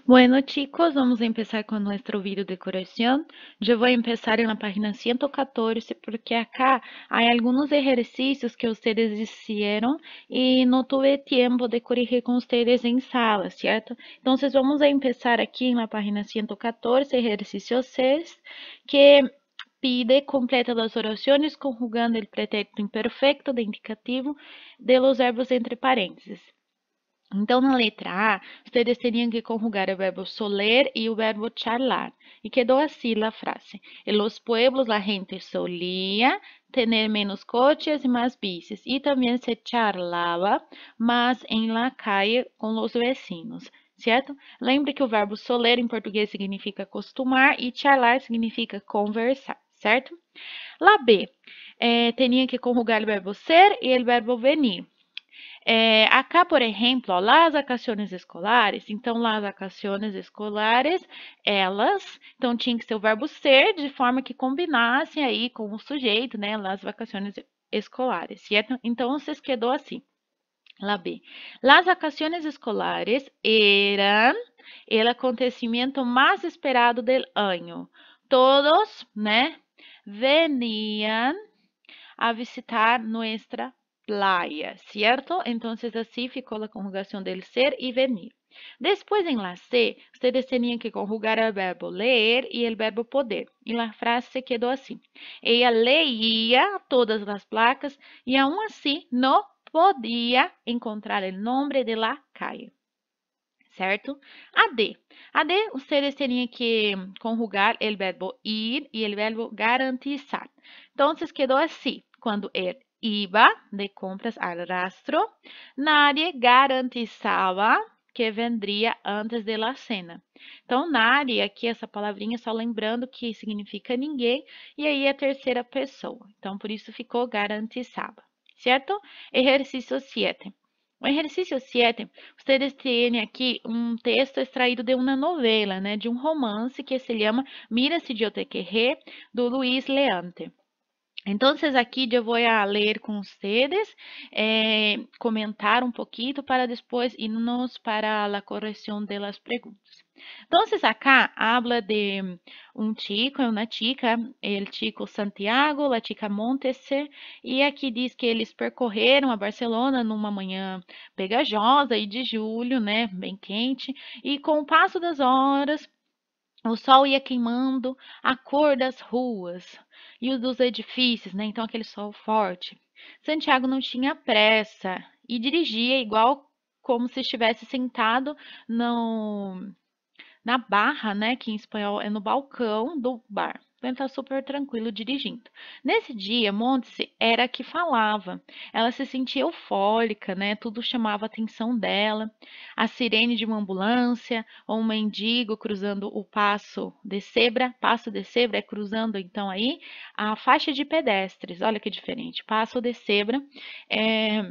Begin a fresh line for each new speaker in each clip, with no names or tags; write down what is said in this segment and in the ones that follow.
Bueno, chicos, vamos a empezar con nuestro video de corrección. Yo voy a empezar en la página 114 porque acá hay algunos ejercicios que ustedes hicieron y no tuve tiempo de corregir con ustedes en sala, ¿cierto? Entonces vamos a empezar aquí en la página 114, ejercicio 6, que pide completa las oraciones conjugando el pretérito imperfecto de indicativo de los verbos entre parênteses. Então, na letra A, ustedes teriam que conjugar o verbo soler e o verbo charlar. E quedou assim a frase. En los pueblos la gente solía tener menos coches y más bicis. Y también se charlaba más en la calle con los vecinos. Certo? Lembre que o verbo soler em português significa costumar e charlar significa conversar, certo? La B, teria que conjugar o verbo ser e o verbo venir. Acá, por exemplo, ó, las vacaciones escolares, então, las vacaciones escolares, elas, então tinha que ser o verbo ser, de forma que combinasse aí com o sujeito, né, las vacaciones escolares, certo? Então, vocês quedou assim, lá B. Las vacaciones escolares eran el acontecimiento más esperado del año. Todos, né, venían a visitar nuestra playa, ¿cierto? Entonces así ficou a conjugação del ser e venir. Después en la C, ustedes tenían que conjugar el verbo leer y el verbo poder. Y la frase se quedó así. Ella leía todas las placas y aún así no podía encontrar el nombre de la calle. Certo? A D. A D, ustedes teriam que conjugar o verbo ir e o verbo garantizar. Então, quedou assim. Quando él iba de compras al rastro, nadie garantizaba que vendria antes de la cena. Então, nadie, aqui essa palavrinha, só lembrando que significa ninguém, e aí é a terceira pessoa. Então, por isso ficou garantizaba. Certo? Exercício 7. O exercício 7, vocês têm aqui um texto extraído de uma novela, né, de um romance que se chama Mira si yo te quejé, do Luis Leante. Entonces, aquí yo voy a leer con ustedes, comentar un poquito para después irnos para la corrección de las preguntas. Entonces, acá habla de un chico y una chica, el chico Santiago, la chica Montese, e aqui diz que eles percorreram a Barcelona numa manhã pegajosa e de julho, né, bem quente, e com o passo das horas, o sol ia queimando a cor das ruas e os dos edifícios, né? Então, aquele sol forte. Santiago não tinha pressa e dirigia igual como se estivesse sentado no, na barra, né? Que em espanhol é no balcão do bar. Então, ele tá super tranquilo dirigindo. Nesse dia, Montse era a que falava. Ela se sentia eufórica, né? Tudo chamava a atenção dela. A sirene de uma ambulância, ou um mendigo cruzando o passo de zebra. Passo de zebra é cruzando, então, aí a faixa de pedestres. Olha que diferente. Passo de zebra é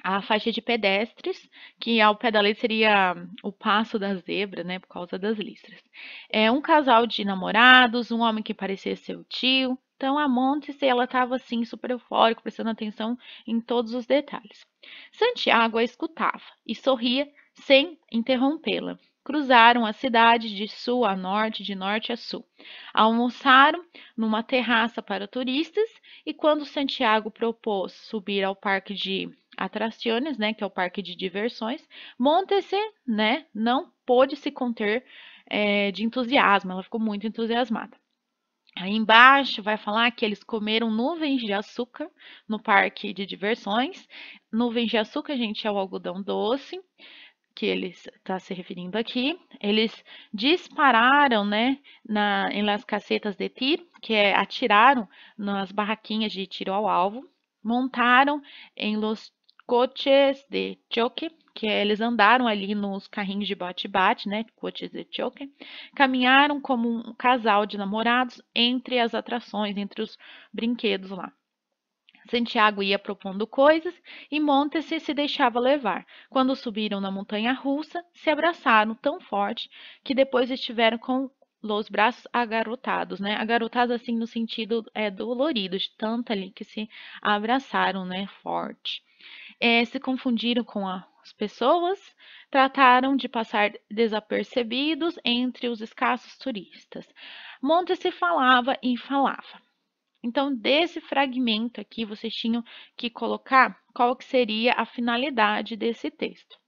a faixa de pedestres, que ao pé da lei seria o passo da zebra, né, por causa das listras. Um casal de namorados, um homem que parecia ser o tio. Então, a Montes, ela estava assim, super eufórica, prestando atenção em todos os detalhes. Santiago a escutava e sorria sem interrompê-la. Cruzaram a cidade de sul a norte, de norte a sul. Almoçaram numa terraça para turistas e quando Santiago propôs subir ao parque de atrações, né, que é o parque de diversões, Montese, né, não pôde se conter de entusiasmo, ela ficou muito entusiasmada. Aí embaixo vai falar que eles comeram nuvens de açúcar no parque de diversões. Nuvens de açúcar, gente, é o algodão doce que ele está se referindo aqui. Eles dispararam, né, em las casetas de tiro, que é atiraram nas barraquinhas de tiro ao alvo. Montaram em los coches de choque, que eles andaram ali nos carrinhos de bate-bate, né, coches de choque. Caminharam como um casal de namorados entre as atrações, entre os brinquedos lá. Santiago ia propondo coisas e Montese se deixava levar. Quando subiram na montanha russa, se abraçaram tão forte que depois estiveram com os braços agarotados, né? Agarotados assim no sentido dolorido, de tanto ali que se abraçaram, né? Forte. Se confundiram com As pessoas trataram de passar desapercebidos entre os escassos turistas. Monte se falava e falava. Então, desse fragmento aqui, vocês tinham que colocar qual que seria a finalidade desse texto.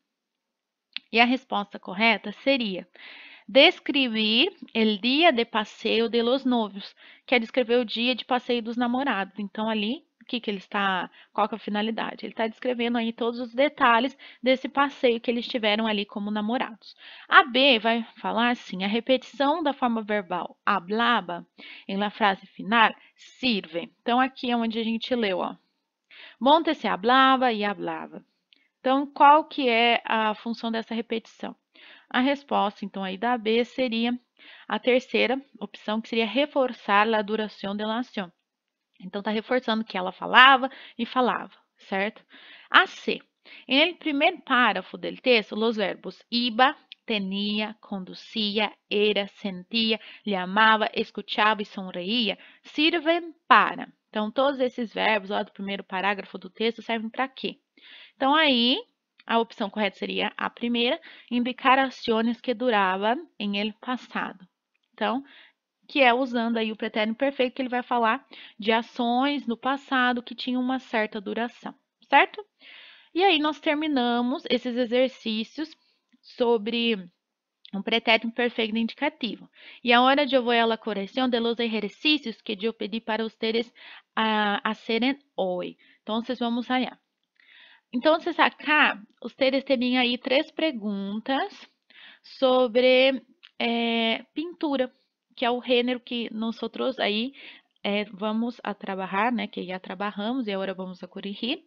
E a resposta correta seria descrever o dia de passeio de los novios, que é descrever o dia de passeio dos namorados. Então, ali, o que ele está, qual que é a finalidade? Ele está descrevendo aí todos os detalhes desse passeio que eles tiveram ali como namorados. A B vai falar assim, a repetição da forma verbal hablaba em la frase final sirve. Então, aqui é onde a gente leu, ó. Monte se hablava e hablava. Então, qual que é a função dessa repetição? A resposta, então, aí da B seria a terceira opção, que seria reforçar a duração de la ação. Então, está reforçando que ela falava e falava, certo? A C. Em el primeiro parágrafo do texto, os verbos iba, tenía, conducia, era, sentia, lhe amava, escuchava e sonreía sirvem para. Então, todos esses verbos lá do primeiro parágrafo do texto servem para quê? Então, aí, a opção correta seria a primeira, indicar ações que duravam em el passado. Então, que é usando aí o pretérito perfeito, que ele vai falar de ações no passado que tinham uma certa duração, certo? E aí, nós terminamos esses exercícios sobre um pretérito perfeito indicativo. E agora eu vou a la correção de los ejercícios que eu pedi para vocês hacerem hoje. Então, vamos allá. Então, acá, vocês teriam aí 3 perguntas sobre pintura, que é o gênero que nós aí vamos a trabalhar, né? Que já trabalhamos e agora vamos a corrigir,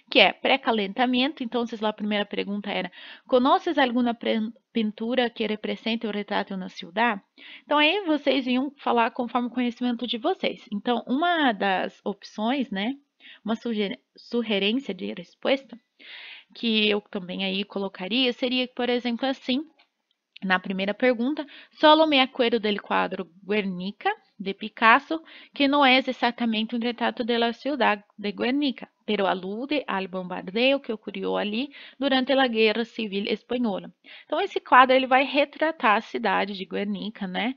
que é pré-calentamento. Então, a primeira pergunta era: conheces alguma pintura que represente o retrato na cidade? Então, aí vocês iam falar conforme o conhecimento de vocês. Então, uma das opções, né? Uma sugerência de resposta que eu também aí colocaria seria, por exemplo, assim, na primeira pergunta, solo me acuerdo del quadro Guernica de Picasso, que não é exatamente um retrato da cidade de Guernica, pero alude ao bombardeio que ocorreu ali durante a Guerra Civil Espanhola. Então, esse quadro ele vai retratar a cidade de Guernica, né,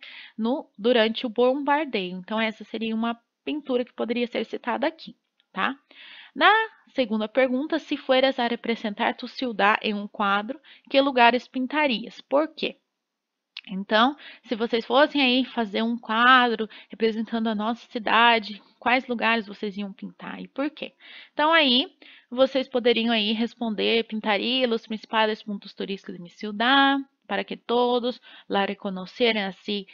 durante o bombardeio. Então, essa seria uma pintura que poderia ser citada aqui, tá? Na segunda pergunta, se fueras a representar tu ciudad em um quadro, que lugares pintarias? Por quê? Então, se vocês fossem aí fazer um quadro representando a nossa cidade, quais lugares vocês iam pintar e por quê? Então, aí, vocês poderiam aí responder, pintaria os principais pontos turísticos de minha cidade, para que todos lá reconheceram assim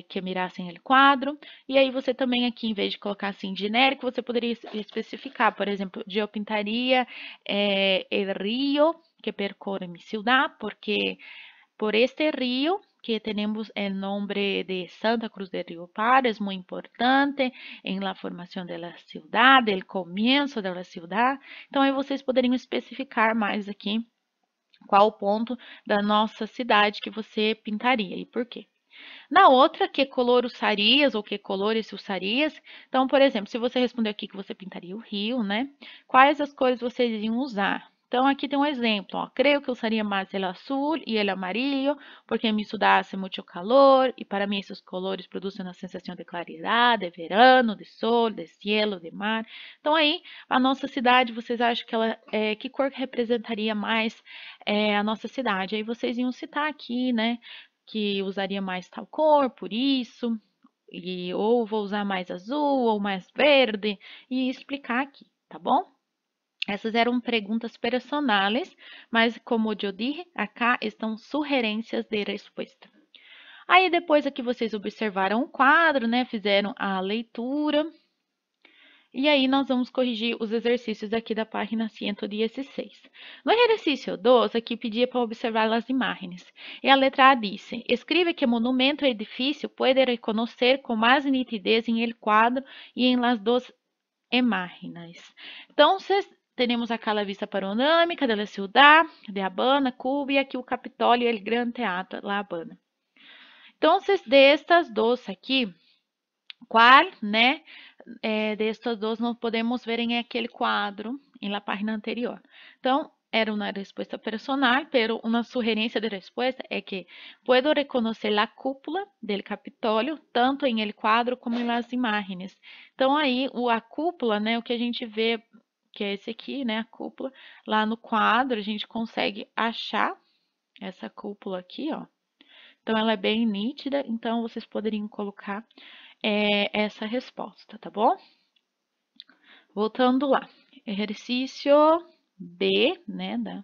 que mirassem o quadro. E aí você também aqui, em vez de colocar assim genérico, você poderia especificar, por exemplo, eu pintaria el río que percorre mi ciudad, porque por este río que temos o nome de Santa Cruz de Rio Pardo, é muito importante em la formação da cidade, el comienzo da cidade. Então, aí vocês poderiam especificar mais aqui qual o ponto da nossa cidade que você pintaria e por quê. Na outra, que color usarias ou que colores usarias? Então, por exemplo, se você responder aqui que você pintaria o rio, né? Quais as cores vocês iriam usar? Então, aqui tem um exemplo, ó. Creio que usaria mais o azul e o amarillo, porque me estudasse muito calor, e para mim esses colores produzem uma sensação de claridade, de verano, de sol, de cielo, de mar. Então, aí, a nossa cidade, vocês acham que ela, que cor que representaria mais a nossa cidade? Aí vocês iam citar aqui, né? Que usaria mais tal cor, por isso, ou vou usar mais azul ou mais verde, e explicar aqui, tá bom? Essas eram perguntas personais, mas como eu disse, acá estão sugerências de resposta. Aí depois aqui vocês observaram o quadro, né? Fizeram a leitura. E aí nós vamos corrigir os exercícios aqui da página 116. No exercício 2, aqui pedia para observar as imagens. E a letra A disse: escreve que monumento ou edifício pode reconhecer com mais nitidez em el quadro e em las dos imágenes. Então, temos aqui a vista panorâmica da ciudad de Habana, Cuba, e aqui o Capitólio e o Gran Teatro La Habana. Então, destas duas aqui, qual, né, destas duas nós podemos ver em aquele quadro, em la página anterior. Então, era uma resposta personal, pero uma sugerência de resposta é que puedo reconocer a cúpula do Capitólio, tanto em el quadro como nas imagens. Então, aí, a cúpula, né, o que a gente vê, que é esse aqui, né, a cúpula, lá no quadro, a gente consegue achar essa cúpula aqui, ó. Então, ela é bem nítida, então vocês poderiam colocar essa resposta, tá bom? Voltando lá. Exercício B, né, da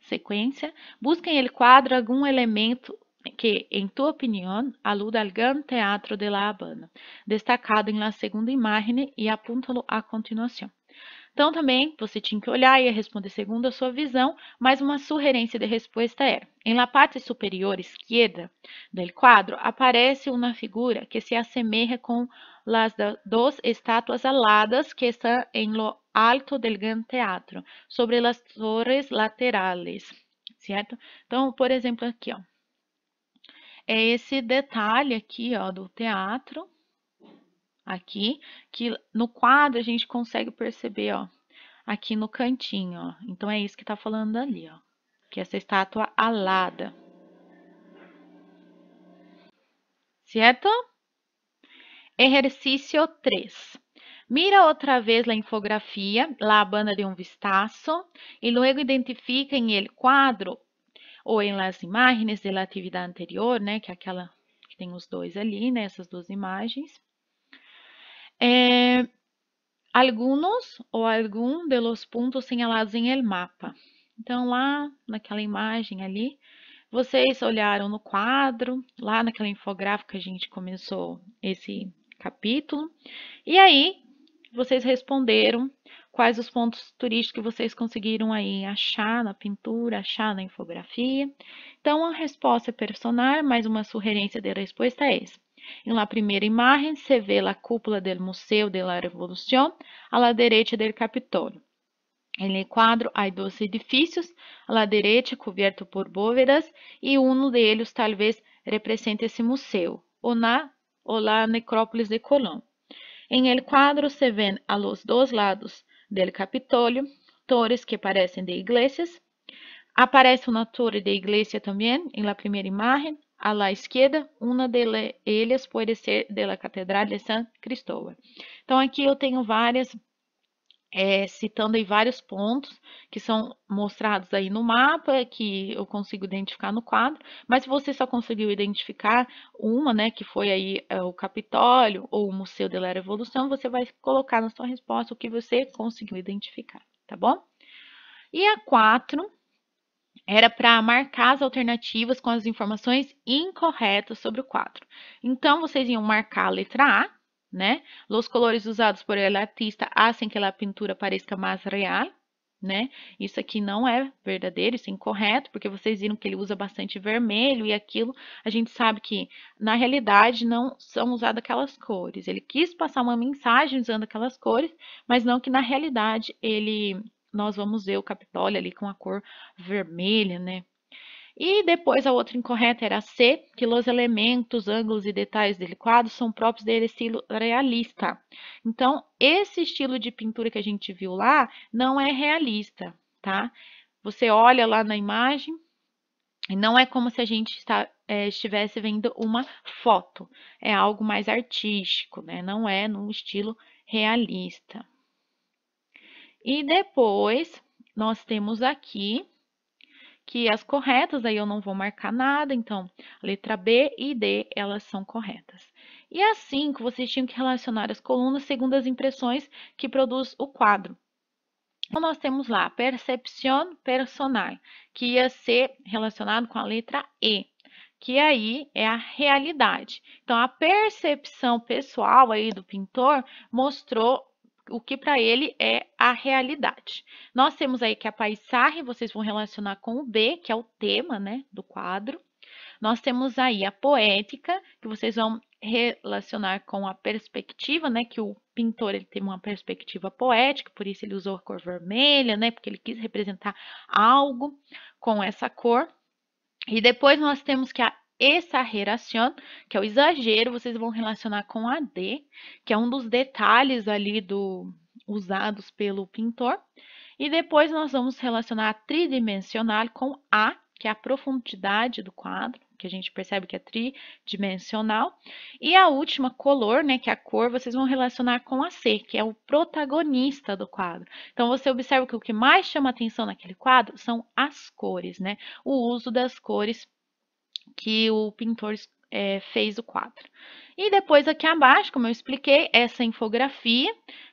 sequência. Busca em el quadro algum elemento que, em tua opinião, aluda al gran teatro de La Habana, destacado em la segunda imagem e apúntalo a continuação. Então, também, você tinha que olhar e responder segundo a sua visão, mas uma sugerência de resposta era: em la parte superior esquerda del quadro aparece uma figura que se assemelha com las dos estátuas aladas que estão em lo alto del gran teatro, sobre las torres laterales, certo? Então, por exemplo, aqui, ó, é esse detalhe aqui, ó, do teatro, aqui, que no quadro a gente consegue perceber, ó, aqui no cantinho, ó. Então, é isso que tá falando ali, ó. Que é essa estátua alada. Certo? Exercício 3. Mira outra vez a infografia, La Habana de um vistazo, e luego identifica em el quadro ou em las imagens da atividade anterior, né, que é aquela que tem os dois ali, né, essas duas imagens. Alguns ou algum de los pontos señalados em el mapa. Então, lá naquela imagem ali, vocês olharam no quadro, lá naquela infográfica que a gente começou esse capítulo, e aí vocês responderam quais os pontos turísticos que vocês conseguiram aí achar na pintura, achar na infografia. Então, a resposta é personal, mas uma sugerência de resposta é essa. Em la primeira imagem, se vê a cúpula do Museu de la Revolución a la derecha del Capitólio. En el quadro há dois edifícios, a la derecha coberto por bóvedas, e um deles talvez represente esse museu, ou la necrópolis de Colón. En el quadro se ven a los dos lados del Capitólio torres que parecem de iglesias. Aparece uma torre de igreja também em la primeira imagem. A la esquerda, uma de ellas pode ser de la Catedral de San Cristóbal. Então, aqui eu tenho várias, citando aí vários pontos que são mostrados aí no mapa, que eu consigo identificar no quadro, mas se você só conseguiu identificar uma, né, que foi aí o Capitólio ou o Museu de la Revolução, você vai colocar na sua resposta o que você conseguiu identificar, tá bom? E a 4 era para marcar as alternativas com as informações incorretas sobre o quadro. Então, vocês iam marcar a letra A, né? Os colores usados por el artista hacen que a pintura pareça mais real, né? Isso aqui não é verdadeiro, isso é incorreto, porque vocês viram que ele usa bastante vermelho e aquilo, a gente sabe que na realidade não são usadas aquelas cores. Ele quis passar uma mensagem usando aquelas cores, mas não que na realidade nós vamos ver o Capitólio ali com a cor vermelha, né? E depois a outra incorreta era C, que os elementos, ângulos e detalhes do quadro são próprios dele estilo realista. Então, esse estilo de pintura que a gente viu lá não é realista, tá? Você olha lá na imagem e não é como se a gente estivesse vendo uma foto. É algo mais artístico, né? Não é num estilo realista. E depois, nós temos aqui que as corretas, aí eu não vou marcar nada, então, letra B e D, elas são corretas. E as 5, vocês tinham que relacionar as colunas segundo as impressões que produz o quadro. Então, nós temos lá, percepção personal, que ia ser relacionado com a letra E, que aí é a realidade. Então, a percepção pessoal aí do pintor mostrou o que para ele é a realidade. Nós temos aí que a paisagem, vocês vão relacionar com o B, que é o tema, né, do quadro. Nós temos aí a poética, que vocês vão relacionar com a perspectiva, né, que o pintor ele tem uma perspectiva poética, por isso ele usou a cor vermelha, né, porque ele quis representar algo com essa cor. E depois nós temos que a exageração, que é o exagero, vocês vão relacionar com a D, que é um dos detalhes ali usados pelo pintor. E depois nós vamos relacionar a tridimensional com A, que é a profundidade do quadro, que a gente percebe que é tridimensional. E a última, color, né, que é a cor, vocês vão relacionar com a C, que é o protagonista do quadro. Então, você observa que o que mais chama atenção naquele quadro são as cores, né? O uso das cores que o pintor fez o quadro. E depois aqui abaixo, como eu expliquei, essa infografia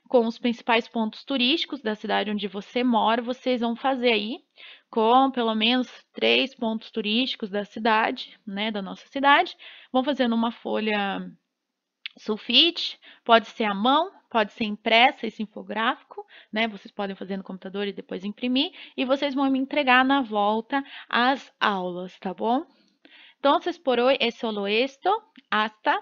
com os principais pontos turísticos da cidade onde você mora, vocês vão fazer aí com pelo menos 3 pontos turísticos da cidade, né, da nossa cidade. Vão fazer numa folha sulfite, pode ser à mão, pode ser impressa esse infográfico, né? Vocês podem fazer no computador e depois imprimir, e vocês vão me entregar na volta às aulas, tá bom? Entonces, por hoy es solo esto. Hasta